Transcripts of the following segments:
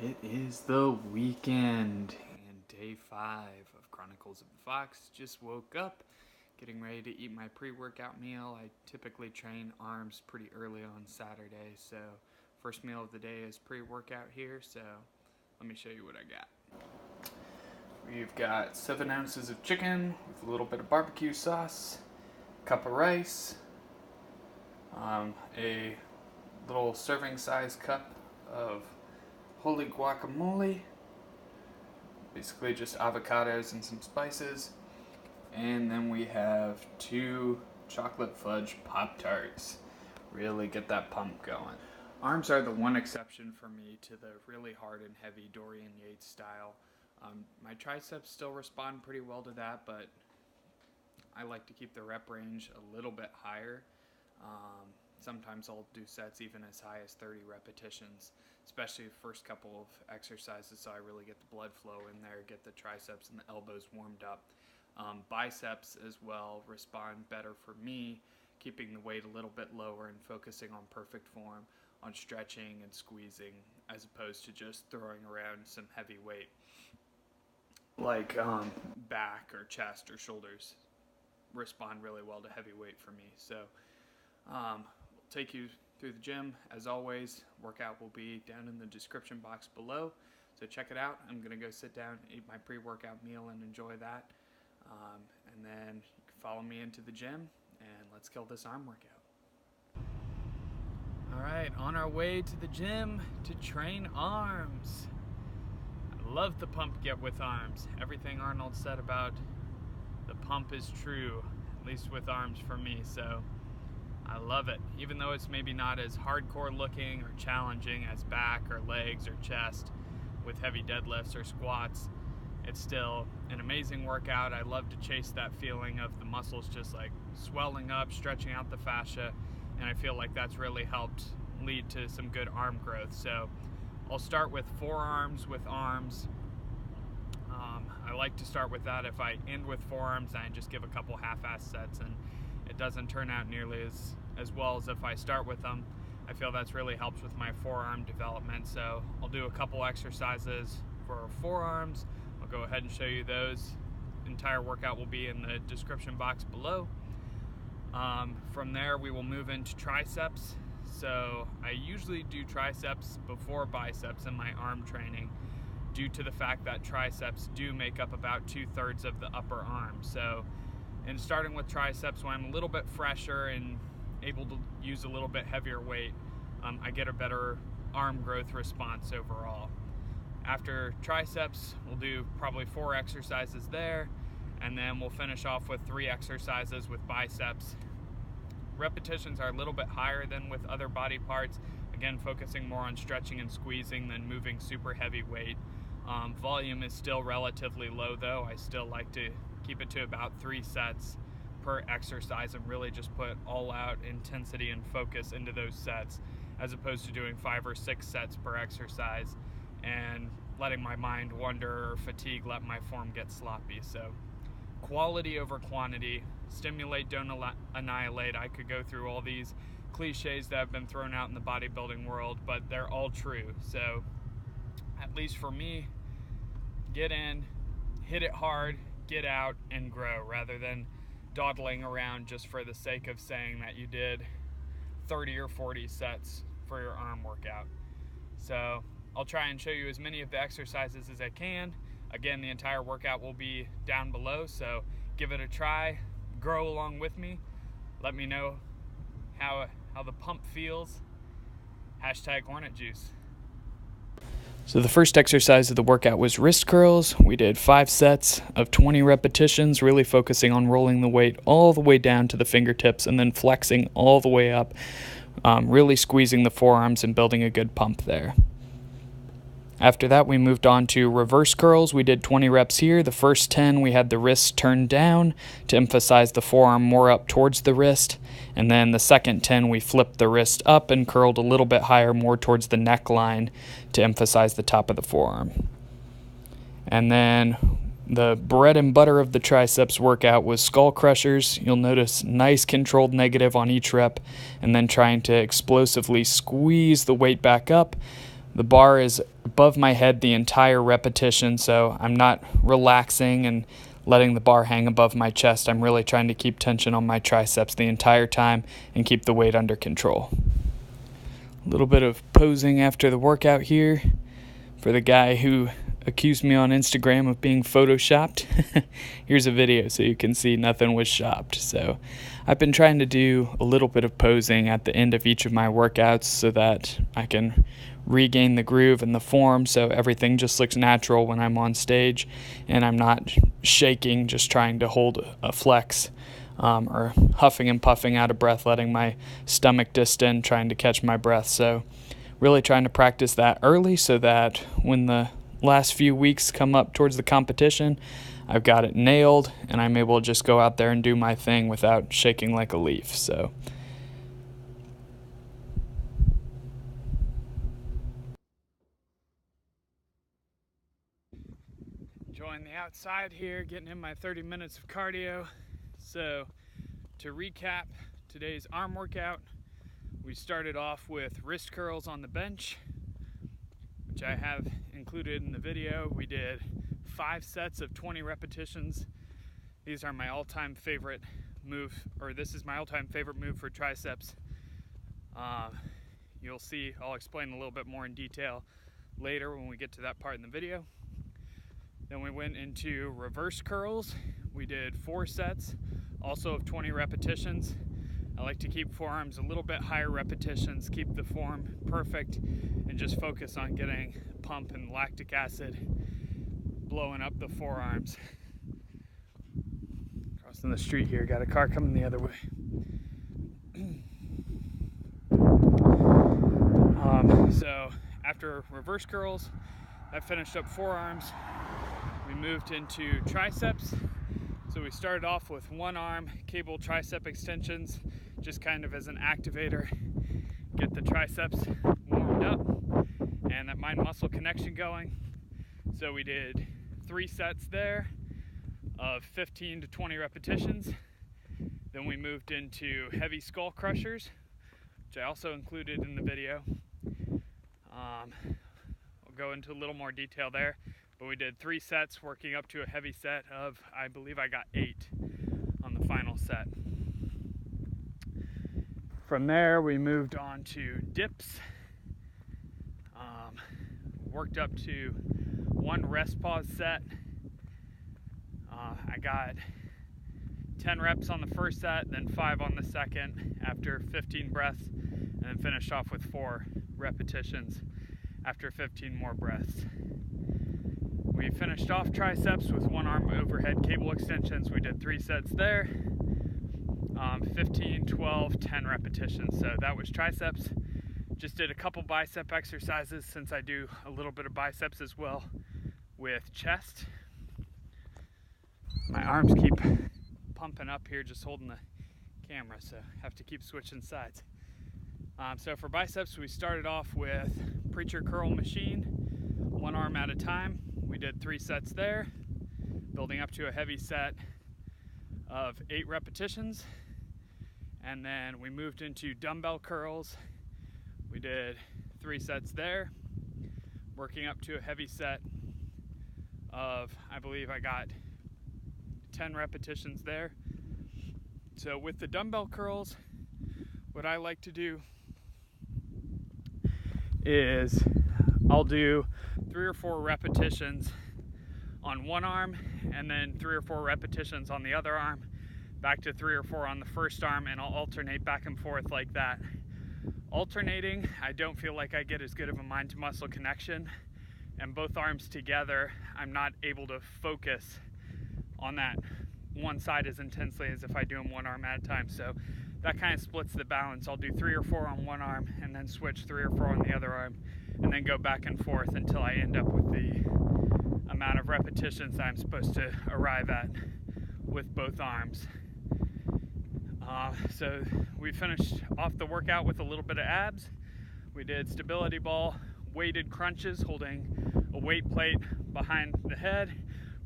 It is the weekend and day 5 of Chronicles of the Fox. Just woke up, getting ready to eat my pre-workout meal. I typically train arms pretty early on Saturday, so first meal of the day is pre-workout here, so let me show you what I got. We've got 7 ounces of chicken with a little bit of barbecue sauce, a cup of rice, a little serving size cup of holy guacamole, basically just avocados and some spices, and then we have 2 chocolate fudge Pop-Tarts. Really get that pump going. Arms are the one exception for me to the really hard and heavy Dorian Yates style. My triceps still respond pretty well to that, but I like to keep the rep range a little bit higher. Sometimes I'll do sets even as high as 30 repetitions, especially the first couple of exercises, so I really get the blood flow in there, get the triceps and the elbows warmed up. Biceps as well respond better for me, keeping the weight a little bit lower and focusing on perfect form, on stretching and squeezing, as opposed to just throwing around some heavy weight, like back or chest or shoulders respond really well to heavy weight for me. So we'll take you through the gym. As always, workout will be down in the description box below, so check it out. I'm going to go sit down, eat my pre-workout meal, and enjoy that. And then you can follow me into the gym, and let's kill this arm workout. Alright, on our way to the gym to train arms. I love the pump get with arms. Everything Arnold said about the pump is true, at least with arms for me, so I love it. Even though it's maybe not as hardcore looking or challenging as back or legs or chest with heavy deadlifts or squats, it's still an amazing workout. I love to chase that feeling of the muscles just like swelling up, stretching out the fascia, and I feel like that's really helped lead to some good arm growth. So I'll start with forearms with arms. I like to start with that. If I end with forearms, I just give a couple half-ass sets, and it doesn't turn out nearly as well as if I start with them. I feel that's really helps with my forearm development. So I'll do a couple exercises for forearms. I'll go ahead and show you those. The entire workout will be in the description box below. From there, we will move into triceps. So I usually do triceps before biceps in my arm training, due to the fact that triceps do make up about 2/3 of the upper arm. So in starting with triceps, when I'm a little bit fresher and able to use a little bit heavier weight, I get a better arm growth response overall. After triceps, we'll do probably 4 exercises there, and then we'll finish off with 3 exercises with biceps. Repetitions are a little bit higher than with other body parts, again focusing more on stretching and squeezing than moving super heavy weight. Volume is still relatively low though. I still like to keep it to about 3 sets per exercise and really just put all out intensity and focus into those sets, as opposed to doing 5 or 6 sets per exercise and letting my mind wander or fatigue let my form get sloppy. So quality over quantity, stimulate, don't annihilate. I could go through all these cliches that have been thrown out in the bodybuilding world, but they're all true. So at least for me, get in, hit it hard, get out, and grow, rather than dawdling around just for the sake of saying that you did 30 or 40 sets for your arm workout. So I'll try and show you as many of the exercises as I can. Again, the entire workout will be down below, so give it a try, grow along with me. Let me know how the pump feels. #HornetJuice. So the first exercise of the workout was wrist curls. We did 5 sets of 20 repetitions, really focusing on rolling the weight all the way down to the fingertips and then flexing all the way up, really squeezing the forearms and building a good pump there. After that, we moved on to reverse curls. We did 20 reps here. The first 10, we had the wrist turned down to emphasize the forearm more up towards the wrist. And then the second 10, we flipped the wrist up and curled a little bit higher, more towards the neckline to emphasize the top of the forearm. And then the bread and butter of the triceps workout was skull crushers. You'll notice nice controlled negative on each rep, and then trying to explosively squeeze the weight back up, The bar is above my head the entire repetition, so I'm not relaxing and letting the bar hang above my chest. I'm really trying to keep tension on my triceps the entire time and keep the weight under control. A little bit of posing after the workout here for the guy who accused me on Instagram of being photoshopped. Here's a video so you can see nothing was shopped. So I've been trying to do a little bit of posing at the end of each of my workouts so that I can regain the groove and the form, so everything just looks natural when I'm on stage and I'm not shaking, just trying to hold a flex, or huffing and puffing out of breath, letting my stomach distend, trying to catch my breath. So really trying to practice that early so that when the last few weeks come up towards the competition, I've got it nailed and I'm able to just go out there and do my thing without shaking like a leaf. So enjoying the outside here, getting in my 30 minutes of cardio. So to recap today's arm workout, we started off with wrist curls on the bench, which I have included in the video. We did 5 sets of 20 repetitions. These are my all-time favorite move, or this is my all-time favorite move for triceps. You'll see, I'll explain a little bit more in detail later when we get to that part in the video. Then we went into reverse curls. We did 4 sets, also of 20 repetitions. I like to keep forearms a little bit higher repetitions, keep the form perfect, and just focus on getting pump and lactic acid blowing up the forearms. Crossing the street here, got a car coming the other way. So after reverse curls, I finished up forearms. We moved into triceps. So we started off with one arm cable tricep extensions, just kind of as an activator, get the triceps warmed up and that mind muscle connection going. So we did 3 sets there of 15 to 20 repetitions. Then we moved into heavy skull crushers, which I also included in the video. I'll go into a little more detail there, but we did 3 sets working up to a heavy set of, I believe I got 8 on the final set. From there we moved on to dips. Worked up to 1 rest pause set. I got 10 reps on the first set, then 5 on the second after 15 breaths, and then finished off with 4 repetitions after 15 more breaths. We finished off triceps with 1 arm overhead cable extensions. We did 3 sets there, 15, 12, 10 repetitions. So that was triceps. Just did a couple bicep exercises since I do a little bit of biceps as well with chest. My arms keep pumping up here just holding the camera, so have to keep switching sides. So for biceps, we started off with preacher curl machine, 1 arm at a time. We did 3 sets there, building up to a heavy set of 8 repetitions. And then we moved into dumbbell curls. We did 3 sets there, working up to a heavy set of, I believe I got 10 repetitions there. So with the dumbbell curls, what I like to do is I'll do 3 or 4 repetitions on one arm and then 3 or 4 repetitions on the other arm, back to 3 or 4 on the first arm, and I'll alternate back and forth like that. Alternating, I don't feel like I get as good of a mind to muscle connection, and both arms together, I'm not able to focus on that one side as intensely as if I do them 1 arm at a time. So that kind of splits the balance. I'll do 3 or 4 on one arm and then switch 3 or 4 on the other arm, and then go back and forth until I end up with the amount of repetitions I'm supposed to arrive at with both arms. So we finished off the workout with a little bit of abs. We did stability ball, weighted crunches, holding a weight plate behind the head,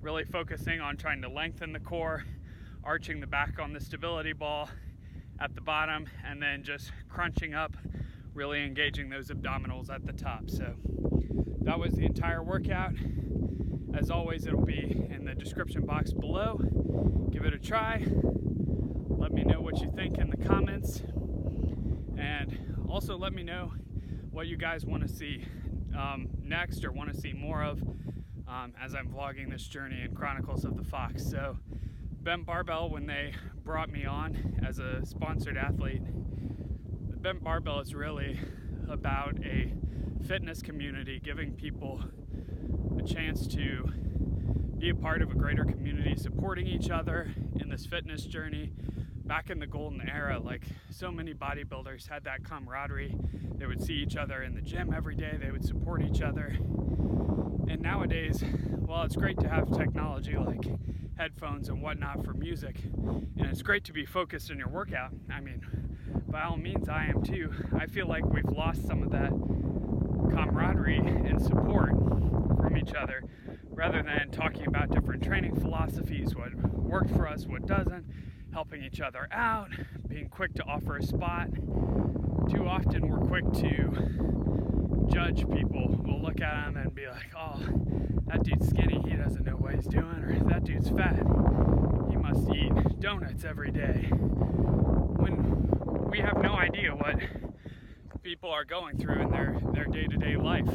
really focusing on trying to lengthen the core, arching the back on the stability ball at the bottom, and then just crunching up, really engaging those abdominals at the top. So that was the entire workout. As always, it'll be in the description box below. Give it a try. Let me know what you think in the comments. And also let me know what you guys want to see next or want to see more of as I'm vlogging this journey in Chronicles of the Fox. So Bent Barbell, when they brought me on as a sponsored athlete, the Bent Barbell is really about a fitness community, giving people a chance to be a part of a greater community, supporting each other in this fitness journey. Back in the golden era, like, so many bodybuilders had that camaraderie. They would see each other in the gym every day, they would support each other. And nowadays, well, it's great to have technology like headphones and whatnot for music, and it's great to be focused in your workout. I mean, by all means, I am too. I feel like we've lost some of that camaraderie and support from each other, rather than talking about different training philosophies, what worked for us, what doesn't, helping each other out, being quick to offer a spot. Too often we're quick to judge people. We'll look at them and be like, oh, that dude's skinny, he doesn't know what he's doing, or that dude's fat, he must eat donuts every day. When we have no idea what people are going through in their day-to-day life.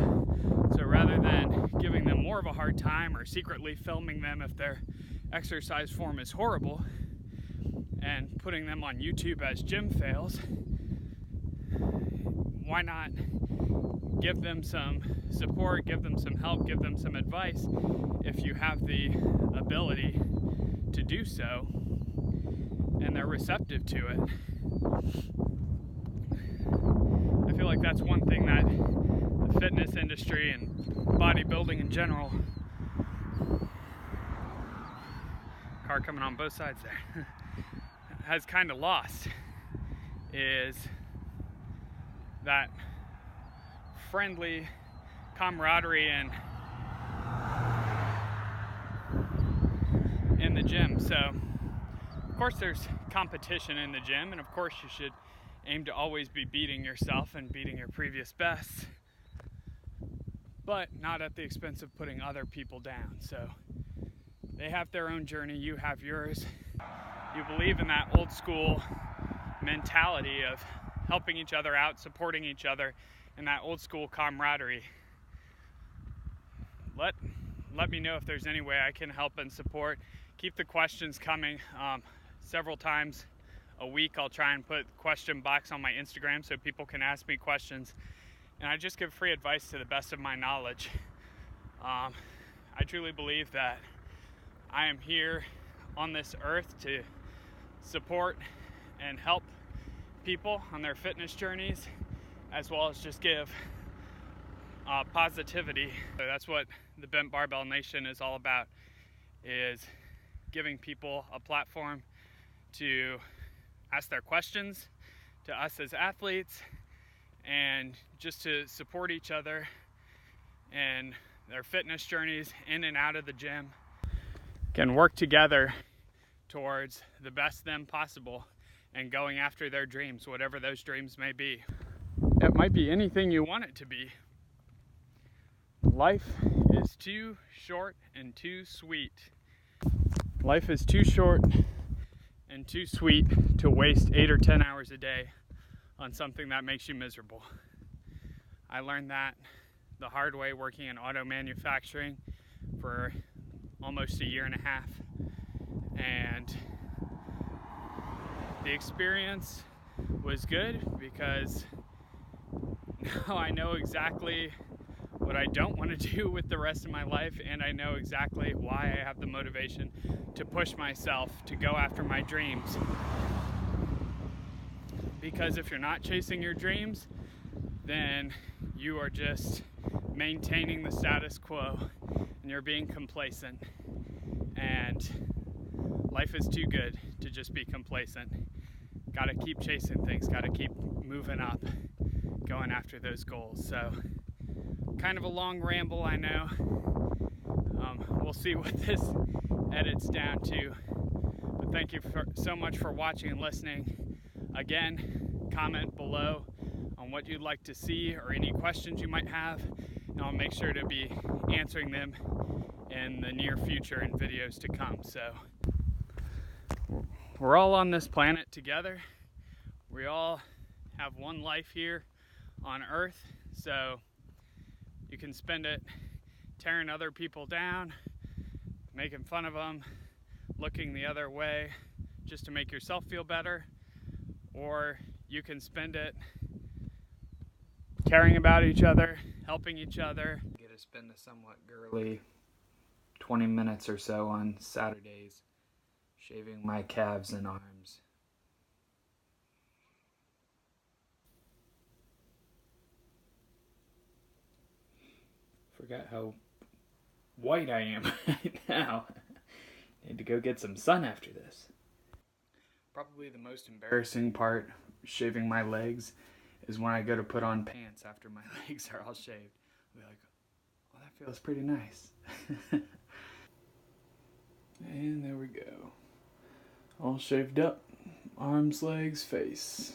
So rather than giving them more of a hard time or secretly filming them if their exercise form is horrible and putting them on YouTube as gym fails, why not give them some support, give them some help, give them some advice if you have the ability to do so and they're receptive to it. I feel like that's one thing that the fitness industry and bodybuilding in general, car coming on both sides there, has kind of lost, is that friendly camaraderie and in the gym. So of course there's competition in the gym, and of course you should aim to always be beating yourself and beating your previous best, but not at the expense of putting other people down. So they have their own journey, you have yours. You believe in that old school mentality of helping each other out, supporting each other, and that old school camaraderie. Let me know if there's any way I can help and support. Keep the questions coming. Several times a week I'll try and put question box on my Instagram so people can ask me questions, and I just give free advice to the best of my knowledge. I truly believe that I am here on this earth to support and help people on their fitness journeys, as well as just give positivity. So that's what the Bent Barbell Nation is all about, is giving people a platform to ask their questions to us as athletes, and just to support each other and their fitness journeys in and out of the gym, can work together towards the best them possible and going after their dreams, whatever those dreams may be. It might be anything you want it to be. Life is too short and too sweet. Life is too short and too sweet to waste 8 or 10 hours a day on something that makes you miserable. I learned that the hard way working in auto manufacturing for almost a year and a half, and the experience was good because now I know exactly what I don't want to do with the rest of my life, and I know exactly why I have the motivation to push myself to go after my dreams. Because if you're not chasing your dreams, then you are just maintaining the status quo and you're being complacent, and life is too good to just be complacent. Gotta keep chasing things, gotta keep moving up, going after those goals. So kind of a long ramble, I know. We'll see what this edits down to, but thank you so much for watching and listening. Again, comment below on what you'd like to see or any questions you might have, and I'll make sure to be answering them in the near future in videos to come. So we're all on this planet together. We all have one life here on Earth, so you can spend it tearing other people down, making fun of them, looking the other way just to make yourself feel better, or you can spend it caring about each other, helping each other. I get to spend a somewhat girly 20 minutes or so on Saturdays shaving my calves and arms. Forgot how white I am right now. Need to go get some sun after this. Probably the most embarrassing part shaving my legs is when I go to put on pants after my legs are all shaved. I'll be like, oh, that feels pretty nice. And there we go. All shaved up. Arms, legs, face.